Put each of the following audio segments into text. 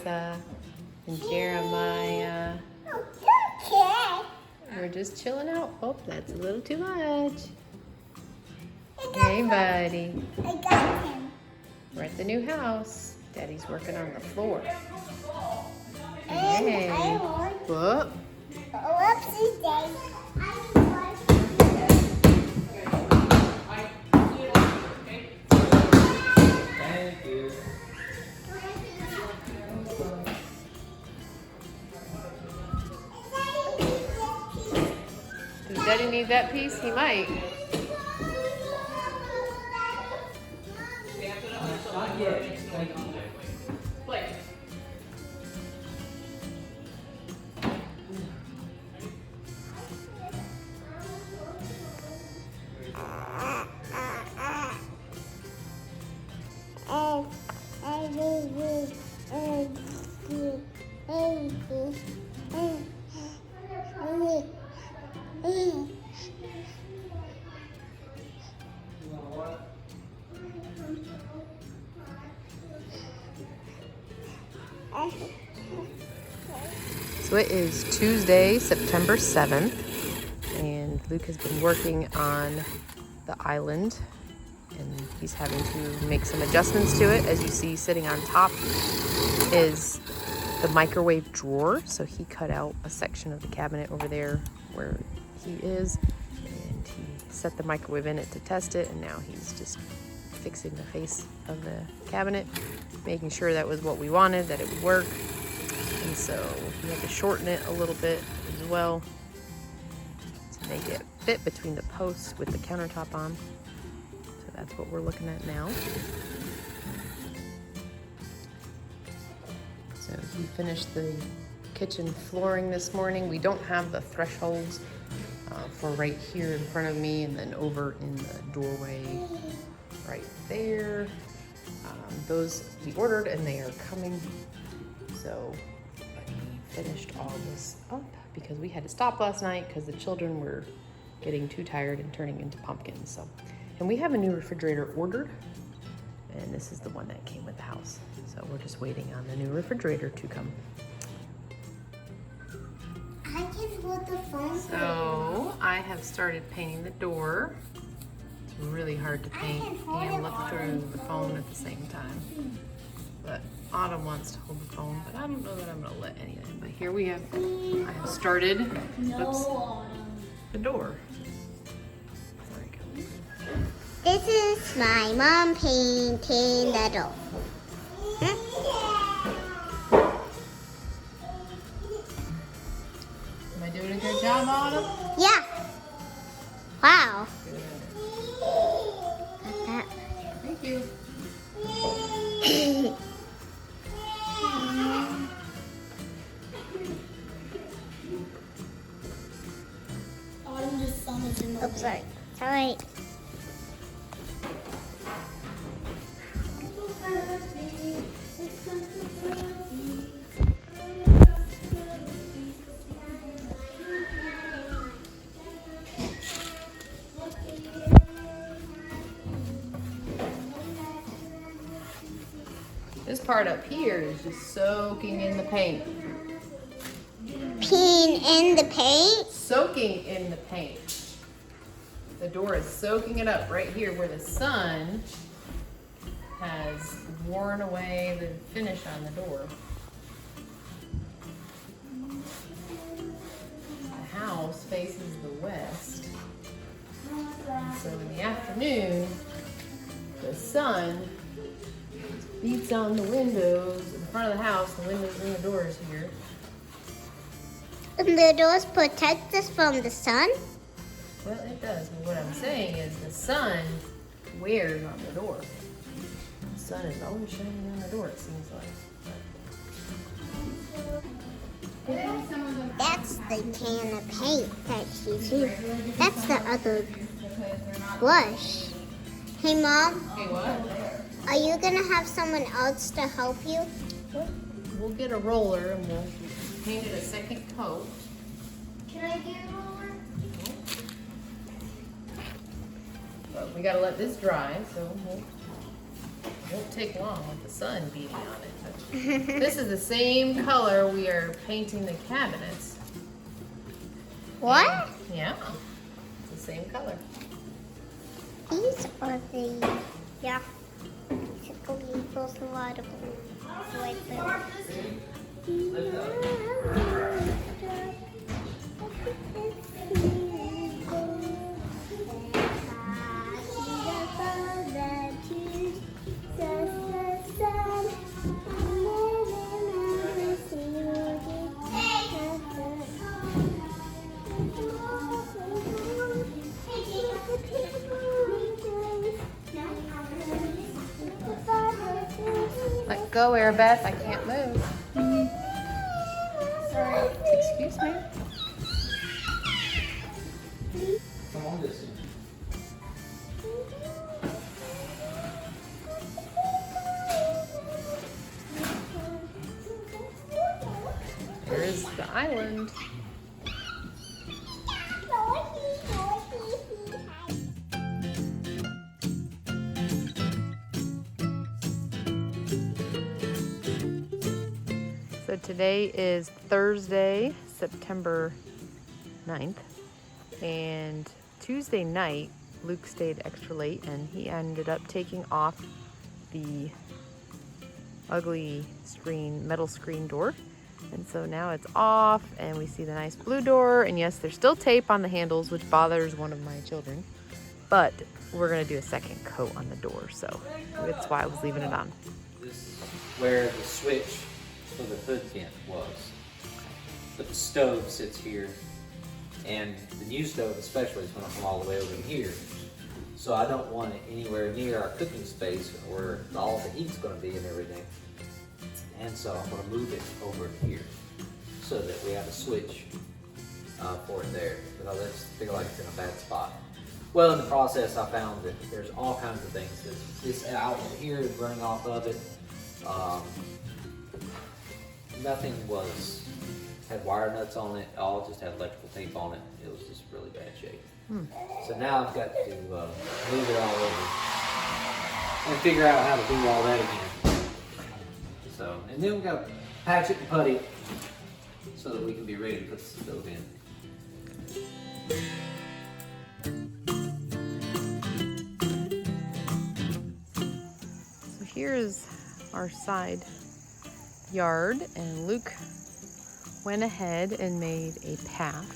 Eliza and Jeremiah. Okay. We're just chilling out. Oh, that's a little too much. Hey, buddy. I got him. We're at the new house. Daddy's working on the floor. And Hey. I want. Whoop. Whoopsie daisy. Thank you. Does Daddy need that piece? He might. Not yet. Thank you. So it is Tuesday, September 7th, and Luke has been working on the island, and he's having to make some adjustments to it. As you see, sitting on top is the microwave drawer. So he cut out a section of the cabinet over there where he is, and he set the microwave in it to test it, and now he's just fixing the face of the cabinet, making sure that was what we wanted, that it would work. And so we had to shorten it a little bit as well to make it fit between the posts with the countertop on. So that's what we're looking at now. So he finished the kitchen flooring this morning. We don't have the thresholds for right here in front of me and then over in the doorway right there. Those we ordered and they are coming. So we finished all this up because we had to stop last night because the children were getting too tired and turning into pumpkins. So, and we have a new refrigerator ordered, and this is the one that came with the house. So we're just waiting on the new refrigerator to come. I can hold the phone. So I have started painting the door. It's really hard to paint and look through the phone at the same time. But Autumn wants to hold the phone, but I don't know that I'm gonna let anything. But here we have, I have started, the door. Sorry, This is my mom painting the door. am I doing a good job, Autumn? Yeah. Wow. Thank you. Oops, sorry. Sorry. This part up here is just soaking in the paint. Peeing in the paint? Soaking in the paint. The door is soaking it up right here where the sun has worn away the finish on the door. The house faces the west. And so in the afternoon, the sun beats on the windows in front of the house, the windows and the doors here. And the doors protect us from the sun? Well, it does, but what I'm saying is the sun wears on the door. The sun is always shining on the door, it seems like. That's the can of paint that she's using. That's the other brush. Hey, Mom, Hey, what? are you going to have someone else to help you? We'll get a roller and we'll paint it a second coat. Can I get a roller? But we gotta let this dry, so we'll Won't take long with the sun beating on it. But this is the same color we are painting the cabinets. What? Yeah, it's the same color. These are the, yeah. There's a lot of them. Like that. Let go, Arabeth. I can't move. Excuse me. Come on, this. There's the island. So today is Thursday, September 9th, and Tuesday night, Luke stayed extra late and he ended up taking off the ugly metal screen door. And so now it's off and we see the nice blue door. And yes, there's still tape on the handles, which bothers one of my children, but we're gonna do a second coat on the door. So that's why I was leaving it on. This is where the switch for the hood vent was. But the stove sits here, and the new stove especially is gonna come all the way over here. So I don't want it anywhere near our cooking space where all the heat's gonna be and everything. And so I'm gonna move it over here so that we have a switch for it there. But I just feel like it's in a bad spot. Well, in the process, I found that there's all kinds of things. This outlet here is running off of it. Nothing had wire nuts on it. All just had electrical tape on it. It was just really bad shape. So now I've got to move it all over and figure out how to do all that again. So, and then we've got to patch it and putty it so that we can be ready to put the stove in. So here's our side yard, and Luke went ahead and made a path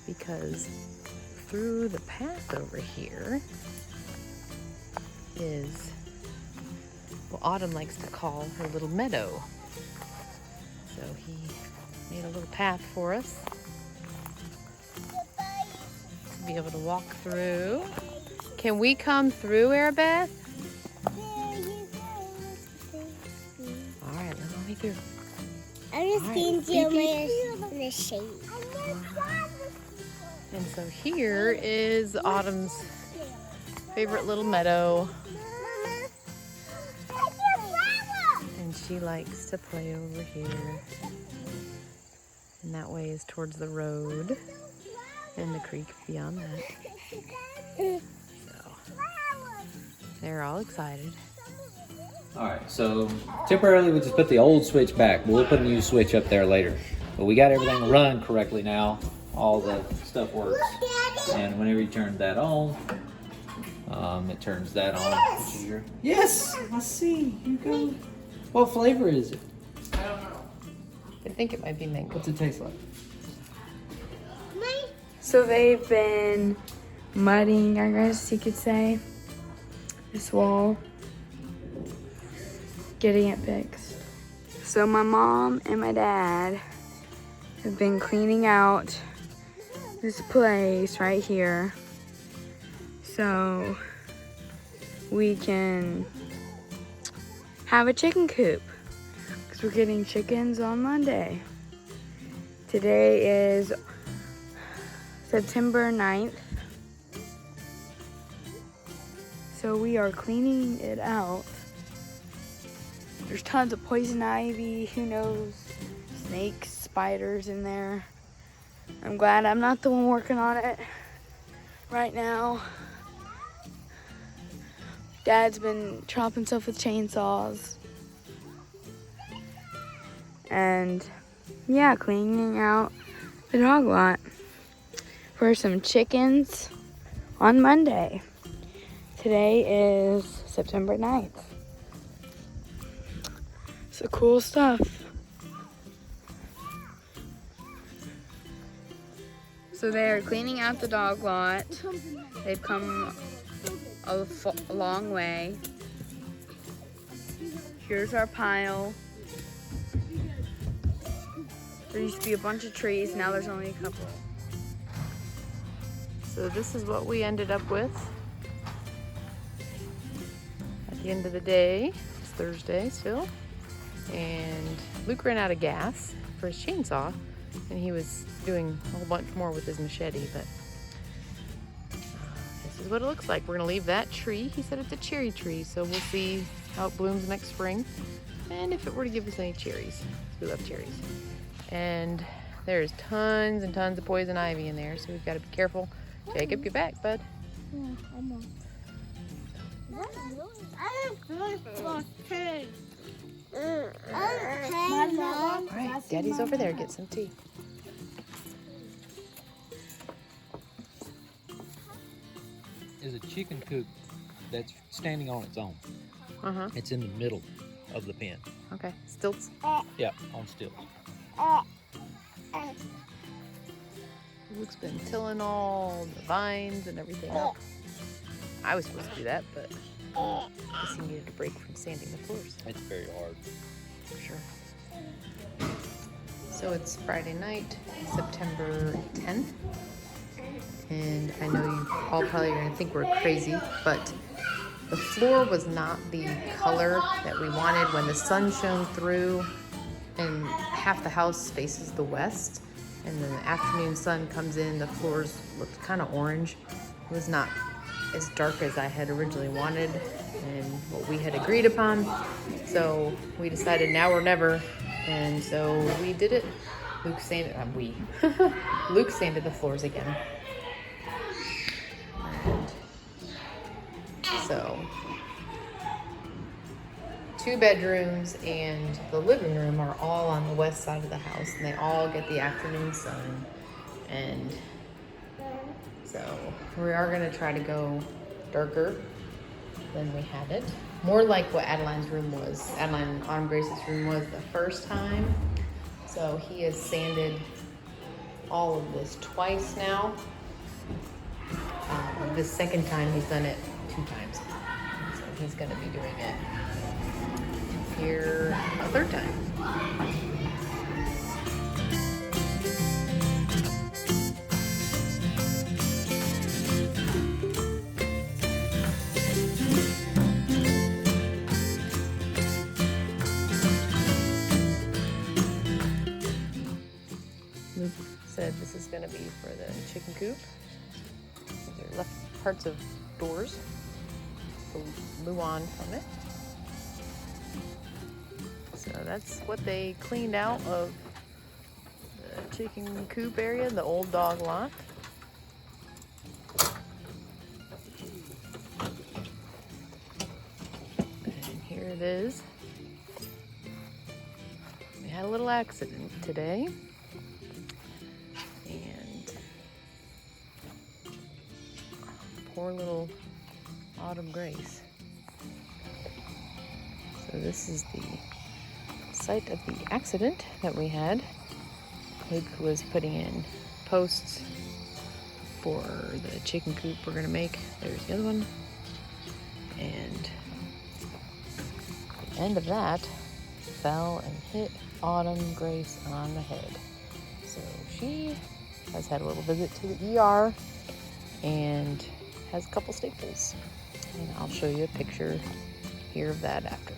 because through the path over here is what Autumn likes to call her little meadow. So he made a little path for us to be able to walk through. Can we come through, Arabeth? All right, let's go through. I'm just going to do my in the shade. And so here is Autumn's favorite little meadow. And she likes to play over here. And that way is towards the road and the creek beyond that. So they're all excited. All right, so temporarily we just put the old switch back. We'll put a new switch up there later. But we got everything run correctly now. All the stuff works. And whenever you turn that on, it turns that on. Yes, I see. You go. What flavor is it? I don't know. I think it might be mango. What's it taste like? So they've been mudding, I guess you could say, this wall, getting it fixed. So my mom and my dad have been cleaning out this place right here so we can have a chicken coop because we're getting chickens on Monday. Today is September 9th. So we are cleaning it out. There's tons of poison ivy, who knows, snakes, spiders in there. I'm glad I'm not the one working on it right now. Dad's been chopping stuff with chainsaws. And yeah, cleaning out the dog lot for some chickens on Monday. Today is September 9th. So cool stuff. So they're cleaning out the dog lot. They've come a long way. Here's our pile. There used to be a bunch of trees, now there's only a couple. So this is what we ended up with at the end of the day. It's Thursday still. And Luke ran out of gas for his chainsaw, and he was doing a whole bunch more with his machete, but this is what it looks like. We're gonna leave that tree. He said it's a cherry tree, so we'll see how it blooms next spring, and if it were to give us any cherries. We love cherries. And there's tons and tons of poison ivy in there, so we've got to be careful. Jacob, get back, bud. All right, Daddy's over there. Get some tea. Is a chicken coop that's standing on its own. Uh-huh. It's in the middle of the pen. Okay, stilts. Yeah, on stilts. Luke's been tilling all the vines and everything up. I was supposed to do that, but I guess he needed a break from sanding the floors. It's very hard. For sure. So it's Friday night, September 10th. And I know you all probably are gonna think we're crazy, but the floor was not the color that we wanted when the sun shone through and half the house faces the west. And then the afternoon sun comes in, the floors looked kind of orange. It was not as dark as I had originally wanted and what we had agreed upon. So we decided now or never, and so we did it. Luke sanded, Luke sanded the floors again. And so 2 bedrooms and the living room are all on the west side of the house, and they all get the afternoon sun. And so we are gonna try to go darker than we had it. More like what Adeline's room was, Adeline Autumn Grace's room was the first time. So he has sanded all of this twice now. The second time he's done it 2 times. So he's gonna be doing it here a 3rd time. Luke said this is going to be for the chicken coop. These are left parts of doors. So move on from it. So that's what they cleaned out of the chicken coop area, the old dog lot. And here it is. We had a little accident today. And poor little Autumn Grace. So this is the site of the accident that we had. Luke was putting in posts for the chicken coop we're gonna make. There's the other one. And the end of that fell and hit Autumn Grace on the head. So she has had a little visit to the ER and has a couple staples. And I'll show you a picture here of that after.